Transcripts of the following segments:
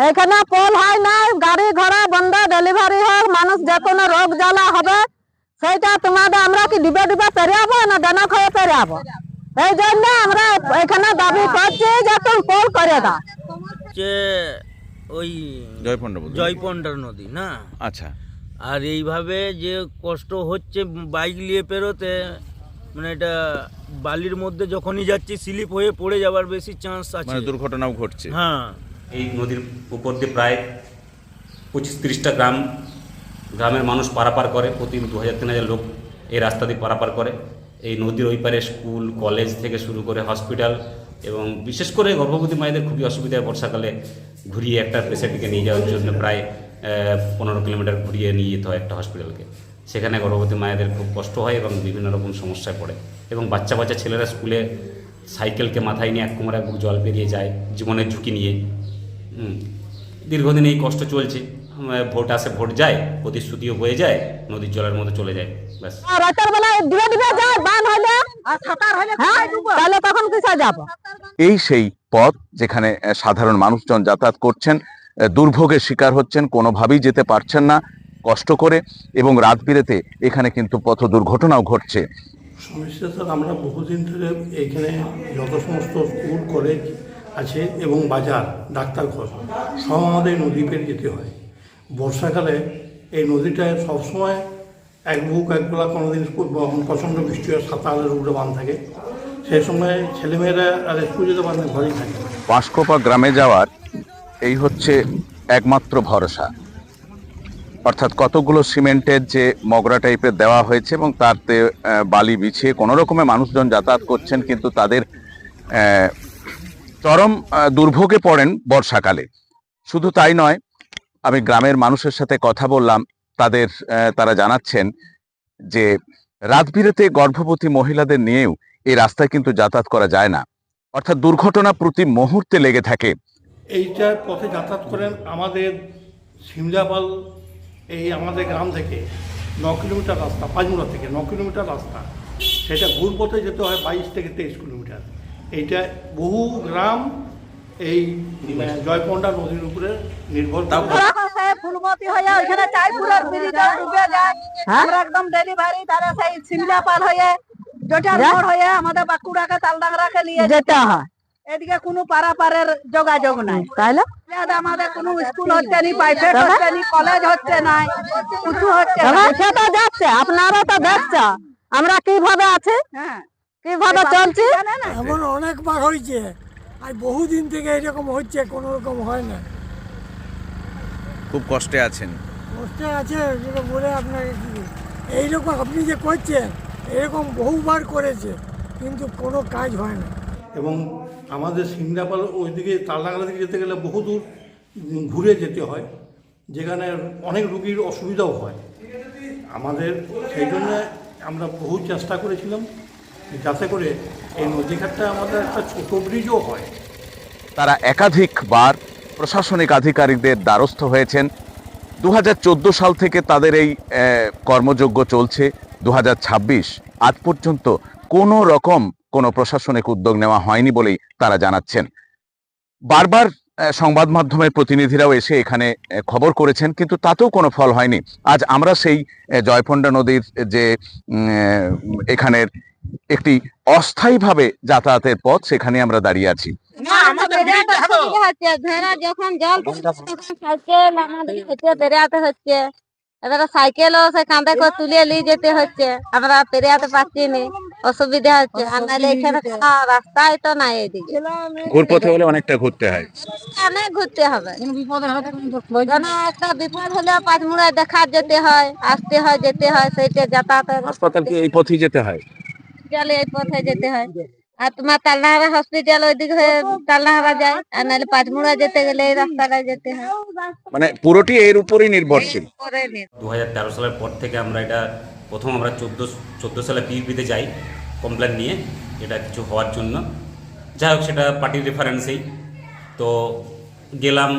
এখানে পোল হয় না, গাড়ি ঘোড়া বন্ধ, ডেলিভারি হয়, মানুষ যে কোনো রোগ জ্বালা হবে সেইটা তোমাদের আমরা কি ডিবে ডিবে পেরিয়াবো না দানা খেয়ে পেরিয়াবো? এই জন্য আমরা এখানে দাবি করছি যে তুমি পোল করে দাও। যে ওই জয়পন্ডার নদী না, আচ্ছা, আর এইভাবে যে কষ্ট হচ্ছে বাইক নিয়ে পেরোতে, মানে এটা বালির মধ্যে যখনই যাচ্ছি স্লিপ হয়ে পড়ে যাওয়ার বেশি চান্স আছে, মানে দুর্ঘটনাও ঘটছে। হ্যাঁ, এই নদীর উপর দিয়ে প্রায় 25-30টা গ্রামের মানুষ পারাপার করে। প্রতি 2000-3000 লোক এই রাস্তা দিয়ে পারাপার করে। এই নদীর ওই পারে স্কুল কলেজ থেকে শুরু করে হসপিটাল, এবং বিশেষ করে গর্ভবতী মায়েদের খুবই অসুবিধা হয় বর্ষাকালে। ঘুরিয়ে একটা পেশেন্টকে নিয়ে যাওয়ার জন্য প্রায় 15 কিলোমিটার ঘুরিয়ে নিয়ে যেতে হয় একটা হসপিটালকে। সেখানে গর্ভবতী মায়েদের খুব কষ্ট হয় এবং বিভিন্ন রকম সমস্যায় পড়ে। এবং বাচ্চা বাচ্চা ছেলেরা স্কুলে সাইকেলকে মাথায় নিয়ে এক কোমর এক বুক জল পেরিয়ে যায় জীবনের ঝুঁকি নিয়ে। দীর্ঘদিন এই কষ্ট চলছে। ভোট আসে, ভোট যায়, প্রতিশ্রুতিও হয়ে যায়, নদীর জলের মধ্যে চলে যায়, ব্যাস। রাতের বেলায় ডিবে ডিবে যায়, বান হলে আর ছাতার হলে তাহলে তখন কিসে যাবো? এই সেই পথ যেখানে সাধারণ মানুষজন যাতায়াত করছেন, দুর্ভোগের শিকার হচ্ছেন, কোনোভাবেই যেতে পারছেন না কষ্ট করে, এবং রাত বিরেতে এখানে কিন্তু পথ দুর্ঘটনাও ঘটছে। সমস্যা স্যার, আমরা বহুদিন ধরে এইখানে যত সমস্ত স্কুল কলেজ আছে এবং বাজার ডাক্তারঘর সব আমাদের নদী পেরিয়ে যেতে হয়। বর্ষাকালে এই নদীটায় সবসময় এক বুক এক বেলা কোনোদিন প্রচণ্ড বৃষ্টি হয়, সাঁতারের উপরে বাঁধ থাকে, সেই সময় ছেলেমেয়েরা আর স্কুল যেতে বাঁধে ঘরেই থাকে। বাঁশকোপা গ্রামে যাওয়ার এই হচ্ছে একমাত্র ভরসা, অর্থাৎ কতগুলো সিমেন্টের যে মগরা টাইপের দেওয়া হয়েছে এবং তাতে বালি বিছিয়ে কোনো রকমে মানুষজন যাতায়াত করছেন, কিন্তু তাদের চরম দুর্ভোগে পড়েন বর্ষাকালে। শুধু তাই নয়, আমি গ্রামের মানুষের সাথে কথা বললাম, তারা জানাচ্ছেন যে রাত বিরেতে গর্ভবতী মহিলাদের নিয়েও এই রাস্তায় কিন্তু যাতায়াত করা যায় না, অর্থাৎ দুর্ঘটনা প্রতি মুহূর্তে লেগে থাকে। এইটার পথে যাতায়াত করেন আমাদের সিমলাপাল, এই আমাদের গ্রাম থেকে 9 কিলোমিটার রাস্তা, পাঁচমুড়া থেকে 9 কিলোমিটার রাস্তা, সেটা ঘুর পথে যেতে হয় 22 থেকে 23 কিলোমিটার। এইটা বহু গ্রাম এই জয়পন্ডা নদীর উপরে নির্ভর করে। ফুলমতি হয়ে ওইখানে চাইপুরের ব্রিজে ডুবে যায়, আমরা একদম ডেলিভারি তারা সেই সিমলাপাল হয়ে জটার মোড় হয়ে আমাদের বাঁকুড়াকে তালডাংরাকে নিয়ে যেতে হয়। এদিকে কোনো পারাপারের যোগাযোগ নাই, তাইলে আমাদের কোনো স্কুল হচ্ছে না, প্রাইভেট হচ্ছে না, কলেজ হচ্ছে না, কিছু হচ্ছে না। সেটা যাচ্ছে, আপনারা তো দেখছো আমরা কিভাবে আছি, কিভাবে চলছি। এমন অনেকবার হয়েছে, আর বহুদিন থেকে এরকম হচ্ছে, কোনো রকম হয় না। খুব কষ্টে আছেন? কষ্টে আছে যেটা বলে আপনাকে কি, এইরকম আপনি যে করছেন এরকম বহুবার করেছে, কিন্তু কোনো কাজ হয় না। এবং আমাদের সিমলাপাল ওইদিকে তালডাংরা দিকে যেতে গেলে বহু দূর ঘুরে যেতে হয়, যেখানে অনেক রুগীর অসুবিধাও হয় আমাদের। সেই জন্য আমরা বহু চেষ্টা করেছিলাম যাতে করে এই নদীঘাটটা আমাদের একটা ছোট ব্রিজও হয়। তারা একাধিকবার প্রশাসনিক আধিকারিকদের দ্বারস্থ হয়েছেন। 2014 সাল থেকে তাদের এই কর্মযজ্ঞ চলছে। 2026 আজ পর্যন্ত কোনো রকম কোনো প্রশাসনিক উদ্যোগ নেওয়া হয়নি বলেই তারা জানাচ্ছেন। বারবার সংবাদ মাধ্যমের প্রতিনিধিরাও এসে এখানে খবর করেছেন, কিন্তু তাতেও কোনো ফল হয়নি। আজ আমরা সেই জয়পন্ডা নদীর যে এখানের একটি অস্থায়ীভাবে যাতায়াতের পথ, সেখানে আমরা দাঁড়িয়ে আছি। যখন জল সাইকেল আমাদের বেড়াতে হচ্ছে, এবার সাইকেলও সে কাঁধে করে তুলে নিয়ে যেতে হচ্ছে, আমরা পেরিয়াতে পারছি না, অসুবিধা হচ্ছে। আর নাহলে এখানে রাস্তায় তো নাই, এদিকে ঘুরপথে হলে অনেকটা ঘুরতে হয়, অনেক ঘুরতে হবে। একটা বিপদ হলে পাঁচমুড়ায় দেখা যেতে হয়, আসতে হয়, যেতে হয়, সেইটা যাতায়াতের। হাসপাতাল কি এই পথেই যেতে হয়? চলে এই পথে যেতে হয়। আর তোমার তালডাংরা হসপিটাল ওইদিকে হয়ে তালডাংরা যায়, আর নাহলে পাঁচমুড়া যেতে গেলে এই রাস্তাটায় যেতে হয়। মানে পুরোটি এর উপরই নির্ভরশীল। 2013 সালের পর থেকে আমরা এটা প্রথম আমরা 14 সালে পিইপিতে যাই কমপ্লেন নিয়ে, এটা কিছু হওয়ার জন্য। যাই হোক, সেটা পার্টির রেফারেন্সেই তো গেলাম,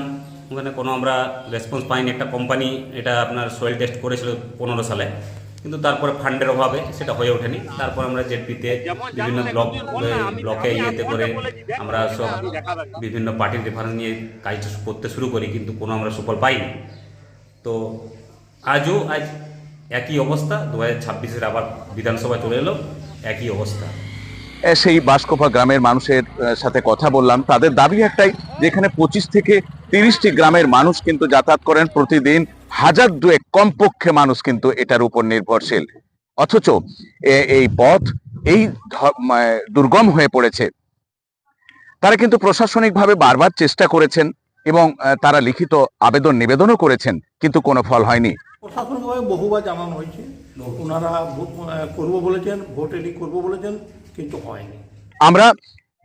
ওখানে কোনো আমরা রেসপন্স পাইনি। একটা কোম্পানি এটা আপনার সয়েল টেস্ট করেছিল 15 সালে, কিন্তু তারপরে ফান্ডের অভাবে সেটা হয়ে ওঠেনি। তারপর আমরা জেডপিতে বিভিন্ন ব্লকে ইয়েতে করে আমরা সব বিভিন্ন পার্টির রেফারেন্স নিয়ে কাজ করতে শুরু করি, কিন্তু কোনো আমরা সুফল পাইনি। তো আজ একই অবস্থা, 2026-এর আবার বিধানসভা চলে এলো, একই অবস্থা। সেই বাঁশকোপা গ্রামের মানুষের সাথে কথা বললাম। তাদের দাবি একটাই, যেখানে 25 থেকে 30টি গ্রামের মানুষ কিন্তু যাতায়াত করেন প্রতিদিন, হাজার দুয়েক কমপক্ষে মানুষ কিন্তু এটার উপর নির্ভরশীল। অথচ এই পথ এই দুর্গম হয়ে পড়েছে। তারা কিন্তু প্রশাসনিকভাবে বারবার চেষ্টা করেছেন এবং তারা লিখিত আবেদন নিবেদনও করেছেন, কিন্তু কোনো ফল হয়নি। প্রশাসনিকভাবে বহুবার জানানো হয়েছে, ওনারা করবো বলেছেন, ভোট এডি করবো বলেছেন, কিন্তু হয়নি। আমরা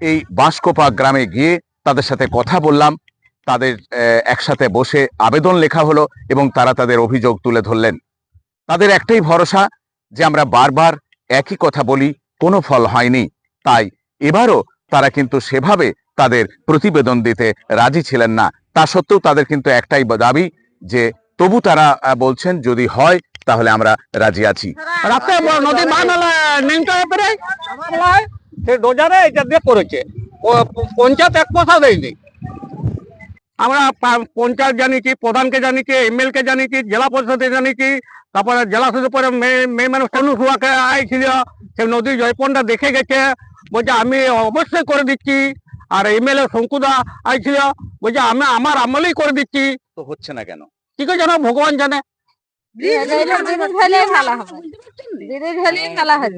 এই বাঁশকোপা গ্রামে গিয়ে তাদের সাথে কথা বললাম, তাদের একসাথে বসে আবেদন লেখা হলো এবং তারা তাদের অভিযোগ তুলে ধরলেন। তাদের একটাই ভরসা যে আমরা বারবার একই কথা বলি, কোনো ফল হয়নি, তাই এবারও তারা কিন্তু সেভাবে তাদের প্রতিবেদন দিতে রাজি ছিলেন না। তা সত্ত্বেও তাদের কিন্তু একটাই দাবি যে তবু তারা বলছেন যদি হয় তাহলে আমরা রাজি আছি। নদী ডোজারে এটা দিয়ে করেছে, পঞ্চায়েত এক পয়সা দেয়নি। আমরা পঞ্চায়েত জানিছি, প্রধানকে জানিছি, এমএলএ কে জানিছি, জেলা পরিষদে জানিছি, তারপরে জেলা পরিষদের পরে মেয়ে মানুষ অনুসুয়াকে আইছিল, সে নদী জয়পনটা দেখে গেছে, বলছে আমি অবশ্যই করে দিচ্ছি। আর এমএলএ শঙ্কুদা আইছিল, বলছে আমি আমার আমলেই করে দিচ্ছি। তো হচ্ছে না কেন, কি করে জানো, ভগবান জানে। বিরোধী হলেই ভালো হবে, বিরোধী হলেই ভালো হবে।